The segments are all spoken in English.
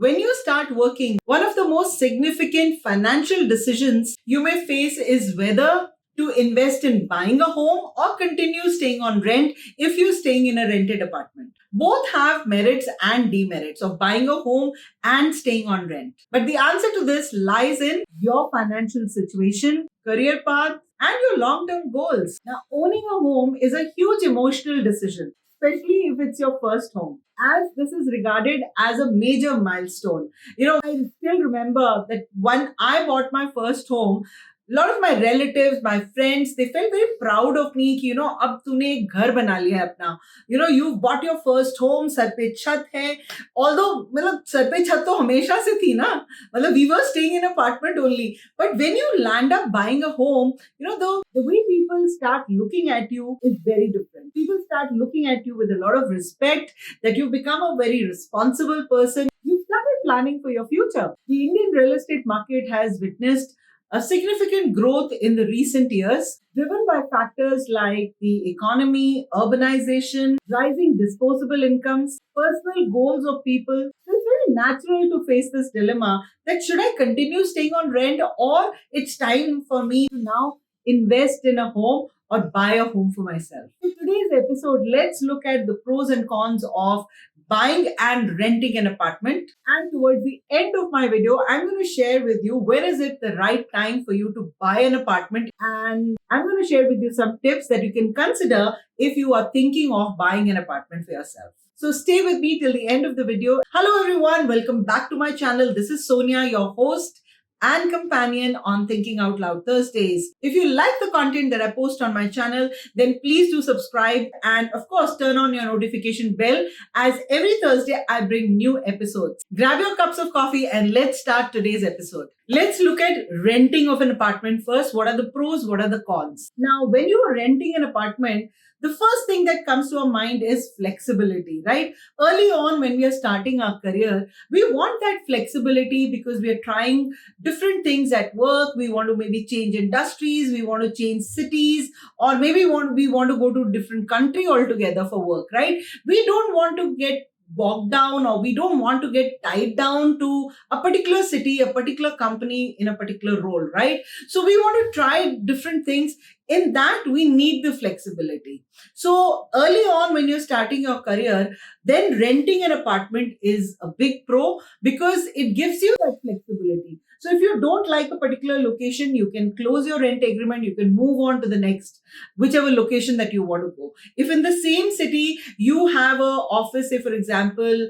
When you start working, one of the most significant financial decisions you may face is whether to invest in buying a home or continue staying on rent if you're staying in a rented apartment. Both have merits and demerits of buying a home and staying on rent. But the answer to this lies in your financial situation, career path, and your long term goals. Now, owning a home is a huge emotional decision, especially if it's your first home, as this is regarded as a major milestone. I still remember that when I bought my first home, a lot of my relatives, my friends, they felt very proud of me कि अब तूने एक घर बना लिया है अपना. You've bought your first home, sir पे छत है. Although मतलब सर पे छत तो हमेशा से थी ना. मतलब we were staying in an apartment only. But when you land up buying a home, the way people start looking at you is very different. People start looking at you with a lot of respect, that you become a very responsible person. You started planning for your future. The Indian real estate market has witnessed a significant growth in the recent years, driven by factors like the economy, urbanization, rising disposable incomes, personal goals of people. So it's very natural to face this dilemma that should I continue staying on rent, or it's time for me to now invest in a home or buy a home for myself. In today's episode, let's look at the pros and cons of buying and renting an apartment. And towards the end of my video, I'm going to share with you where is it the right time for you to buy an apartment. And I'm going to share with you some tips that you can consider if you are thinking of buying an apartment for yourself. So stay with me till the end of the video. Hello everyone, welcome back to my channel. This is Sonia, your host and companion on Thinking Out Loud Thursdays. If you like the content that I post on my channel, then please do subscribe and of course turn on your notification bell, as every Thursday I bring new episodes. Grab your cups of coffee and let's start today's episode. Let's look at renting of an apartment first. What are the pros? What are the cons? Now, when you are renting an apartment, the first thing that comes to our mind is flexibility, right? Early on, when we are starting our career, we want that flexibility because we are trying different things at work. We want to maybe change industries, we want to change cities, or maybe we want to go to a different country altogether for work, right? We don't want to get bogged down, or we don't want to get tied down to a particular city, a particular company in a particular role, right? So we want to try different things. In that, we need the flexibility. So early on, when you're starting your career, then renting an apartment is a big pro because it gives you that flexibility. So if you don't like a particular location, you can close your rent agreement, you can move on to the next, whichever location that you want to go. If in the same city, you have a office, say for example,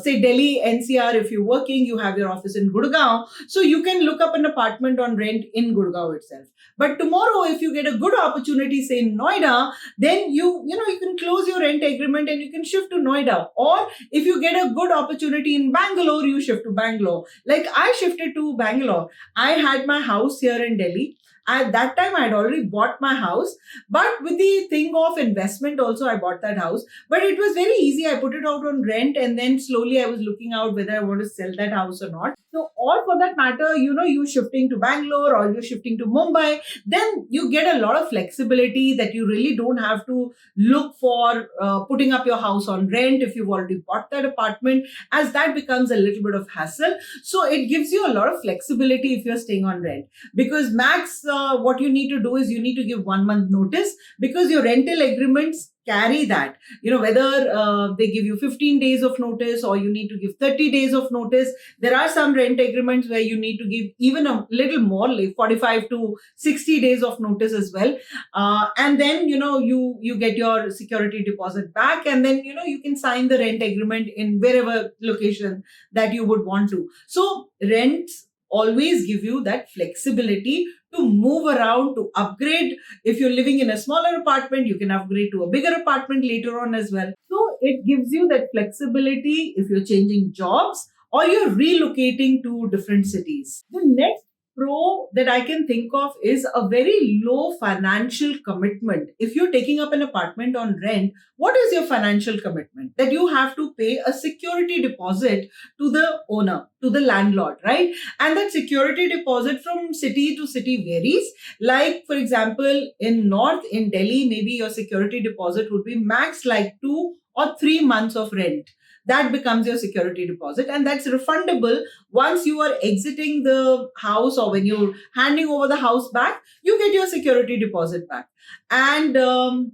say Delhi NCR, if you're working, you have your office in Gurgaon. So you can look up an apartment on rent in Gurgaon itself. But tomorrow, if you get a good opportunity, say in Noida, then you can close your rent agreement and you can shift to Noida. Or if you get a good opportunity in Bangalore, you shift to Bangalore. Like I shifted to Bangalore. I had my house here in Delhi. At that time, I had already bought my house, but with the thing of investment also, I bought that house. But it was very easy. I put it out on rent, and then slowly I was looking out whether I want to sell that house or not. So, or for that matter, you shifting to Bangalore or you're shifting to Mumbai, then you get a lot of flexibility that you really don't have to look for putting up your house on rent if you've already bought that apartment, as that becomes a little bit of hassle. So, it gives you a lot of flexibility if you're staying on rent, because max what you need to do is you need to give 1 month notice, because your rental agreements carry that, whether they give you 15 days of notice or you need to give 30 days of notice. There are some rent agreements where you need to give even a little more, like 45 to 60 days of notice as well. And then, you get your security deposit back, and then, you can sign the rent agreement in wherever location that you would want to. So rents always give you that flexibility to move around, to upgrade. If you're living in a smaller apartment, you can upgrade to a bigger apartment later on as well. So it gives you that flexibility if you're changing jobs or you're relocating to different cities. The next pro that I can think of is a very low financial commitment. If you're taking up an apartment on rent, what is your financial commitment? That you have to pay a security deposit to the owner, to the landlord, right? And that security deposit from city to city varies. Like, for example, in North, in Delhi, maybe your security deposit would be max like 2 or 3 months of rent. that becomes your security deposit, and that's refundable once you are exiting the house, or when you're handing over the house back, you get your security deposit back. And um,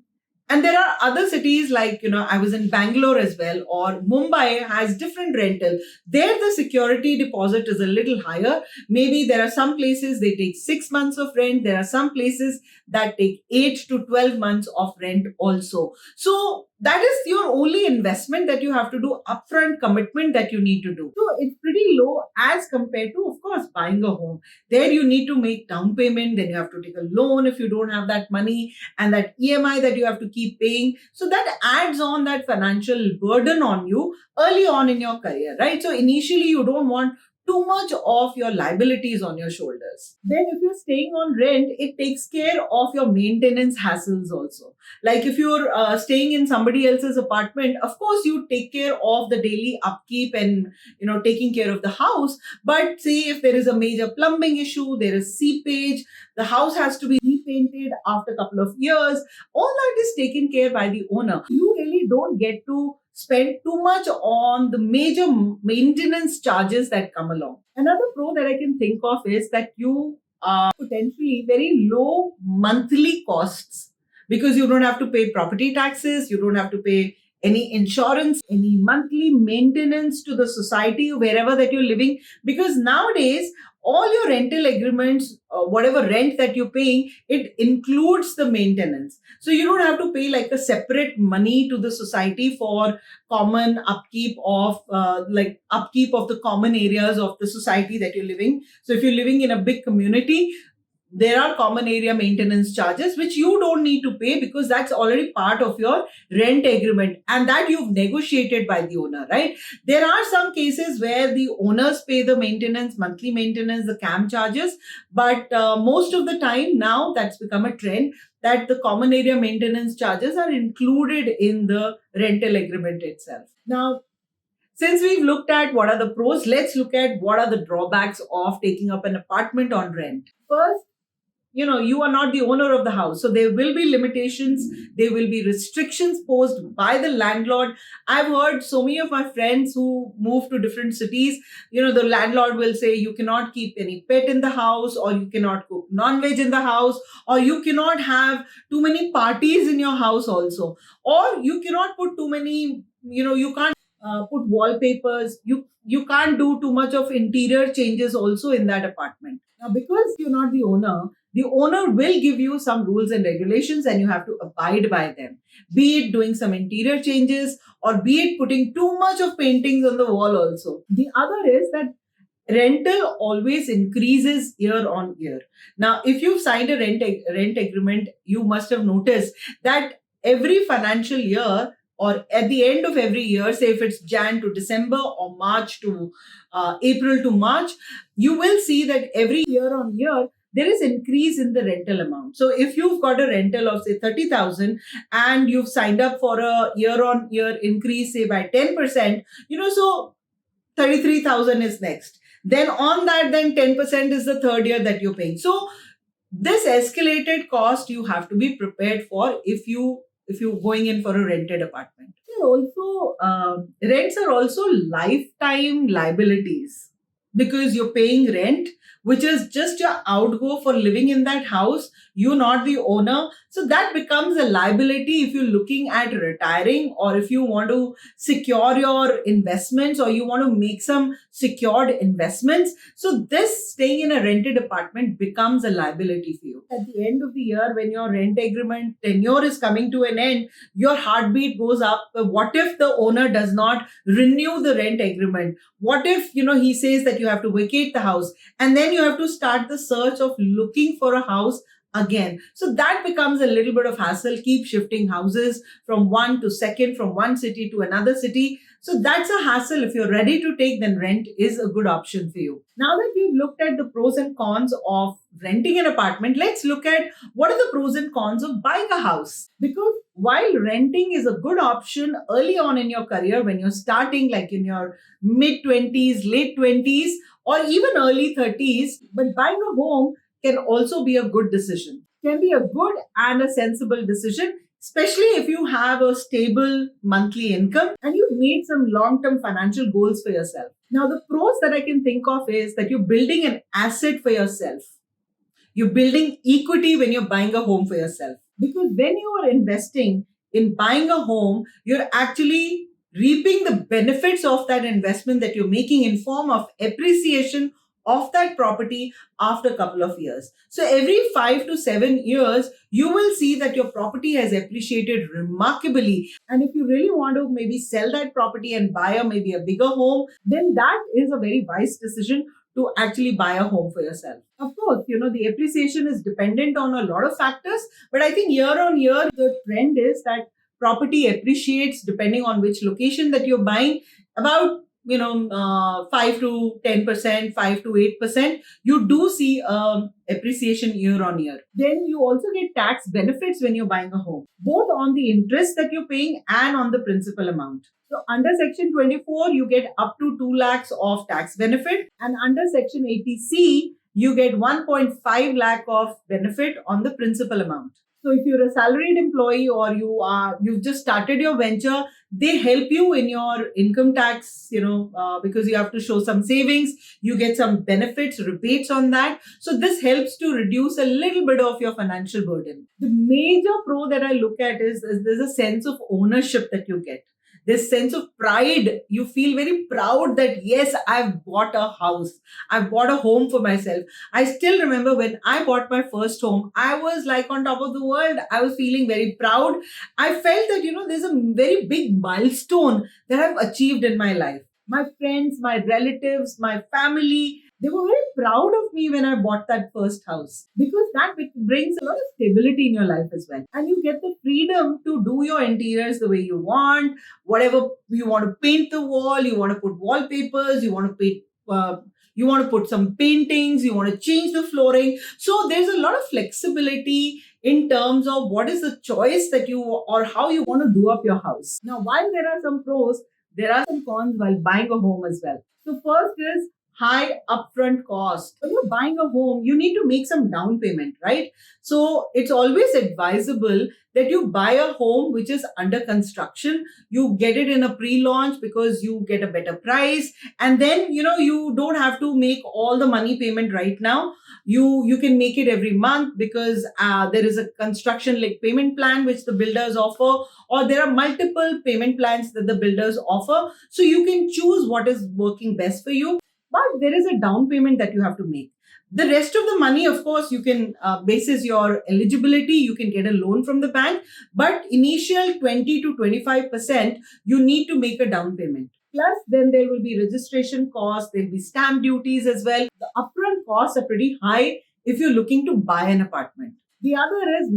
and there are other cities, like, I was in Bangalore as well, or Mumbai has different rental. There, the security deposit is a little higher. Maybe there are some places they take 6 months of rent. There are some places that take 8 to 12 months of rent also. So that is your only investment that you have to do, upfront commitment that you need to do. So it's pretty low as compared to, of course, buying a home. There you need to make down payment, then you have to take a loan if you don't have that money, and that EMI that you have to keep paying. So that adds on that financial burden on you early on in your career, right? So initially, you don't want too much of your liabilities on your shoulders. Then, if you're staying on rent, it takes care of your maintenance hassles also. Like if you're staying in somebody else's apartment, of course, you take care of the daily upkeep and taking care of the house. But say if there is a major plumbing issue, there is seepage, the house has to be repainted after a couple of years, all that is taken care by the owner. You really don't get to spend too much on the major maintenance charges that come along. Another pro that I can think of is that you are potentially very low monthly costs, because you don't have to pay property taxes, you don't have to pay any insurance, any monthly maintenance to the society wherever that you're living, because nowadays all your rental agreements, whatever rent that you're paying, it includes the maintenance. So you don't have to pay like a separate money to the society for common upkeep of upkeep of the common areas of the society that you're living. So if you're living in a big community, there are common area maintenance charges which you don't need to pay, because that's already part of your rent agreement, and that you've negotiated by the owner, right? There are some cases where the owners pay the maintenance, monthly maintenance, the cam charges, but most of the time now that's become a trend that the common area maintenance charges are included in the rental agreement itself. Now, since we've looked at what are the pros, let's look at what are the drawbacks of taking up an apartment on rent. First, you are not the owner of the house, so there will be limitations, there will be restrictions posed by the landlord. I've heard so many of my friends who move to different cities, the landlord will say you cannot keep any pet in the house, or you cannot cook non-veg in the house, or you cannot have too many parties in your house also, or you cannot put too many, you can't put wallpapers, you can't do too much of interior changes also in that apartment. Now, because you're not the owner will give you some rules and regulations, and you have to abide by them. Be it doing some interior changes, or be it putting too much of paintings on the wall also. The other is that rental always increases year on year. Now, if you've signed a rent agreement, you must have noticed that every financial year, or at the end of every year, say if it's Jan to December, or March to April to March, you will see that every year on year there is increase in the rental amount. So if you've got a rental of say 30,000 and you've signed up for a year on year increase say by 10%, so 33,000 is next. Then on that, then 10% is the third year that you're paying. So this escalated cost you have to be prepared for if you're going in for a rented apartment. Also, rents are also lifetime liabilities, because you're paying rent, which is just your outgo for living in that house. You're not the owner. So that becomes a liability if you're looking at retiring, or if you want to secure your investments, or you want to make some secured investments. So this staying in a rented apartment becomes a liability for you. At the end of the year, when your rent agreement tenure is coming to an end, your heartbeat goes up. What if the owner does not renew the rent agreement? What if, he says that you have to vacate the house, and then you have to start the search of looking for a house again. So that becomes a little bit of hassle. Keep shifting houses from one to second, from one city to another city. So that's a hassle. If you're ready to take, then rent is a good option for you. Now that we've looked at the pros and cons of renting an apartment, let's look at what are the pros and cons of buying a house. Because while renting is a good option early on in your career, when you're starting like in your mid 20s, late 20s, or even early 30s, but buying a home can also be a good decision, can be a good and a sensible decision especially if you have a stable monthly income and you've made some long term financial goals for yourself. Now, the pros that I can think of is that you're building an asset for yourself. You're building equity when you're buying a home for yourself. Because when you are investing in buying a home, you're actually reaping the benefits of that investment that you're making in form of appreciation of that property after a couple of years. So every 5 to 7 years, you will see that your property has appreciated remarkably. And if you really want to maybe sell that property and buy a maybe a bigger home, then that is a very wise decision to actually buy a home for yourself. Of course, the appreciation is dependent on a lot of factors, but I think year on year, the trend is that property appreciates depending on which location that you're buying about 5 to 10%, 5 to 8%. You do see appreciation year on year. Then you also get tax benefits when you're buying a home, both on the interest that you're paying and on the principal amount. So under Section 24, you get up to 2 lakhs of tax benefit, and under Section 80C, you get 1.5 lakh of benefit on the principal amount. So if you're a salaried employee or you've just started your venture, they help you in your income tax, because you have to show some savings, you get some benefits, rebates on that. So this helps to reduce a little bit of your financial burden. The major pro that I look at is there's a sense of ownership that you get. This sense of pride. You feel very proud that, yes, I've bought a house. I've bought a home for myself. I still remember when I bought my first home, I was like on top of the world. I was feeling very proud. I felt that, there's a very big milestone that I've achieved in my life. My friends, my relatives, my family, they were very proud of me when I bought that first house, because that brings a lot of stability in your life as well. And you get the freedom to do your interiors the way you want, whatever you want to paint the wall, you want to put wallpapers, you want to paint. You want to put some paintings, you want to change the flooring. So there's a lot of flexibility in terms of what is the choice that you or how you want to do up your house. Now, while there are some pros, there are some cons while buying a home as well. So first is high upfront cost. When you're buying a home, you need to make some down payment, right? So it's always advisable that you buy a home which is under construction. You get it in a pre-launch because you get a better price. And then, you don't have to make all the money payment right now. You can make it every month because there is a construction like payment plan which the builders offer, or there are multiple payment plans that the builders offer. So you can choose what is working best for you. But there is a down payment that you have to make. The rest of the money, of course, you can, basis your eligibility, you can get a loan from the bank. But initial 20 to 25%, you need to make a down payment. Plus, then there will be registration costs, there will be stamp duties as well. The upfront costs are pretty high if you're looking to buy an apartment. The other is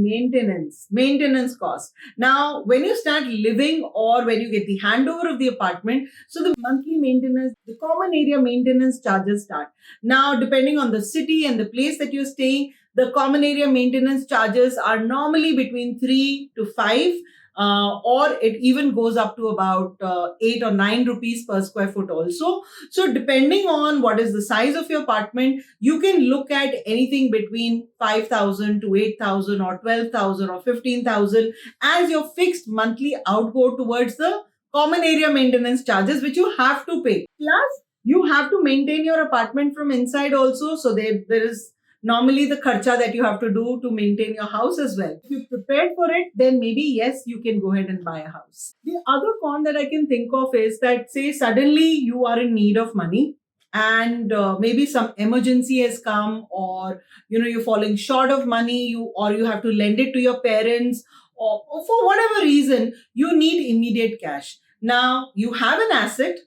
maintenance costs. Now, when you start living or when you get the handover of the apartment, so the monthly maintenance, the common area maintenance charges start. Now, depending on the city and the place that you're staying, the common area maintenance charges are normally between 3 to 5. Or it even goes up to about 8 or 9 rupees per square foot also. So depending on what is the size of your apartment, you can look at anything between 5,000 to 8,000 or 12,000 or 15,000 as your fixed monthly outgo towards the common area maintenance charges, which you have to pay. Plus, you have to maintain your apartment from inside also. So there is normally the kharcha that you have to do to maintain your house as well. If you're prepared for it, then maybe yes, you can go ahead and buy a house. The other con that I can think of is that, say, suddenly you are in need of money and maybe some emergency has come, or you're falling short of money, or you have to lend it to your parents, or for whatever reason you need immediate cash. Now you have an asset,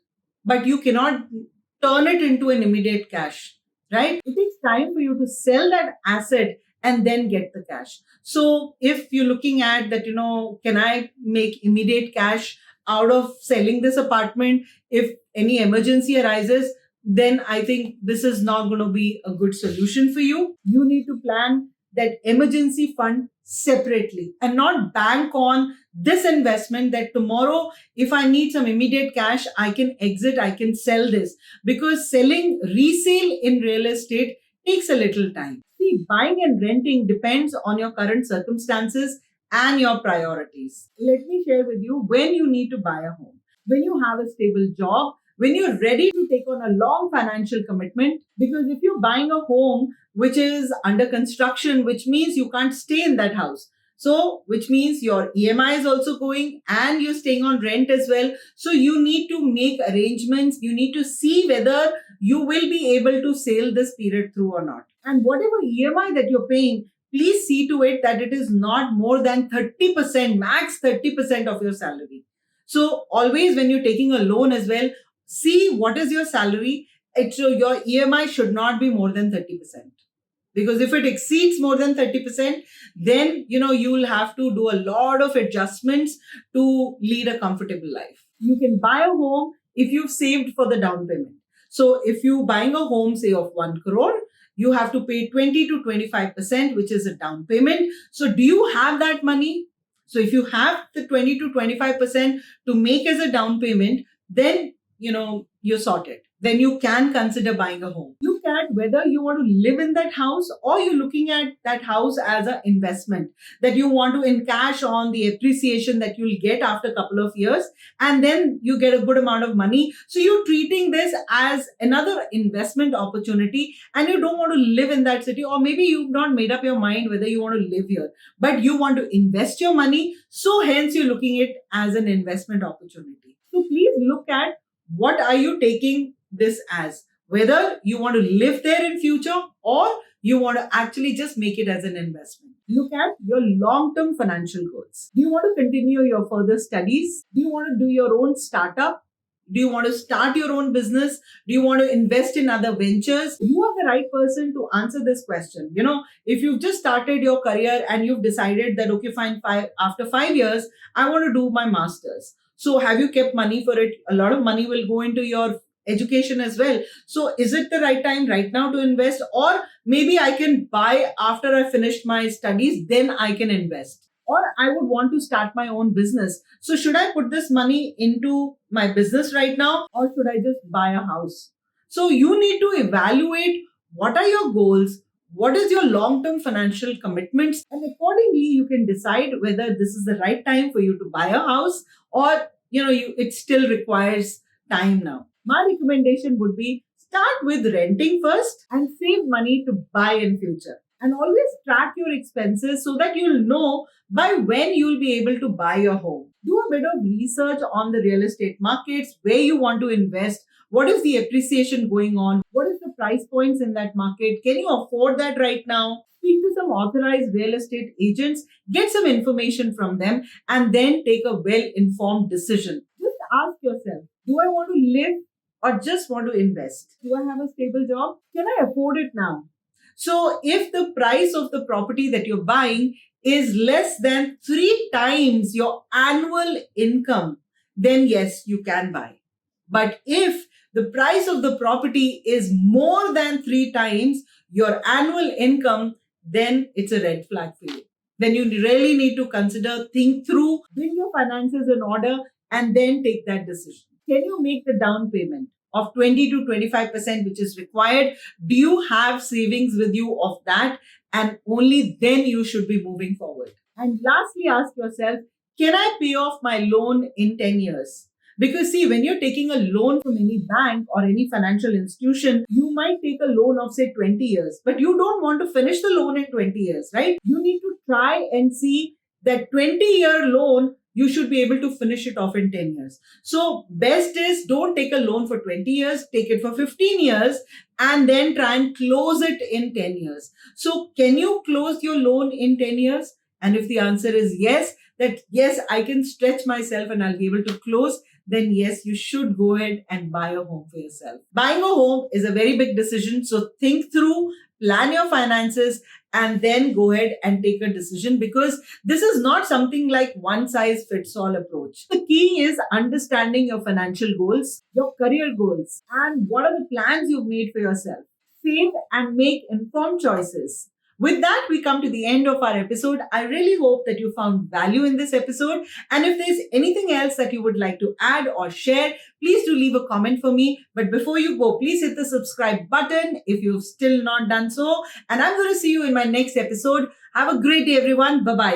but you cannot turn it into an immediate cash. Right? It takes time for you to sell that asset and then get the cash. So if you're looking at that, can I make immediate cash out of selling this apartment if any emergency arises, then I think this is not going to be a good solution for you. You need to plan that emergency fund separately and not bank on this investment that tomorrow, if I need some immediate cash, I can exit, I can sell this, because selling resale in real estate takes a little time. See, buying and renting depends on your current circumstances and your priorities. Let me share with you when you need to buy a home. When you have a stable job, when you're ready to take on a long financial commitment, because if you're buying a home which is under construction, which means you can't stay in that house. So, which means your EMI is also going and you're staying on rent as well. So, you need to make arrangements. You need to see whether you will be able to sail this period through or not. And whatever EMI that you're paying, please see to it that it is not more than 30%, max 30% of your salary. So, always when you're taking a loan as well, see what is your salary. Your EMI should not be more than 30%, because if it exceeds more than 30%, then you'll have to do a lot of adjustments to lead a comfortable life. You can buy a home if you've saved for the down payment. So if you're buying a home, say of 1 crore, you have to pay 20 to 25%, which is a down payment. So do you have that money? So if you have the 20 to 25% to make as a down payment, then you're sorted. Then you can consider buying a home. Look at whether you want to live in that house or you're looking at that house as an investment that you want to encash on the appreciation that you'll get after a couple of years, and then you get a good amount of money. So you're treating this as another investment opportunity, and you don't want to live in that city, or maybe you've not made up your mind whether you want to live here, but you want to invest your money. So hence you're looking at it as an investment opportunity. So please look at what are you taking this as, whether you want to live there in future or you want to actually just make it as an investment. Look at your long-term financial goals. Do you want to continue your further studies? Do you want to do your own startup? Do you want to start your own business? Do you want to invest in other ventures? You are the right person to answer this question. If you've just started your career and you've decided that, okay, fine, after 5 years, I want to do my master's. So have you kept money for it? A lot of money will go into your education as well. So is it the right time right now to invest? Or maybe I can buy after I finished my studies, then I can invest. Or I would want to start my own business. So should I put this money into my business right now, or should I just buy a house? So you need to evaluate what are your goals, what is your long-term financial commitments, and accordingly you can decide whether this is the right time for you to buy a house, or it still requires time now. My recommendation would be start with renting first and save money to buy in future. And always track your expenses so that you'll know by when you'll be able to buy your home. Do a bit of research on the real estate markets, where you want to invest, what is the appreciation going on, what is the price points in that market, can you afford that right now? Speak to some authorized real estate agents, get some information from them, and then take a well-informed decision. Just ask yourself, do I want to live or just want to invest? Do I have a stable job? Can I afford it now? So if the price of the property that you're buying is less than 3 times your annual income, then yes, you can buy. But if the price of the property is more than 3 times your annual income, then it's a red flag for you. Then you really need to consider, think through, bring your finances in order, and then take that decision. Can you make the down payment of 20 to 25%, which is required? Do you have savings with you of that? And only then you should be moving forward. And lastly, ask yourself, can I pay off my loan in 10 years? Because see, when you're taking a loan from any bank or any financial institution, you might take a loan of say 20 years, but you don't want to finish the loan in 20 years, right? You need to try and see that 20-year loan, you should be able to finish it off in 10 years. So best is don't take a loan for 20 years, take it for 15 years and then try and close it in 10 years. So can you close your loan in 10 years? And if the answer is yes, that yes, I can stretch myself and I'll be able to close, then yes, you should go ahead and buy a home for yourself. Buying a home is a very big decision. So think through, plan your finances, and then go ahead and take a decision, because this is not something like one size fits all approach. The key is understanding your financial goals, your career goals, and what are the plans you've made for yourself. Save and make informed choices. With that, we come to the end of our episode. I really hope that you found value in this episode. And if there's anything else that you would like to add or share, please do leave a comment for me. But before you go, please hit the subscribe button if you've still not done so. And I'm going to see you in my next episode. Have a great day, everyone. Bye-bye.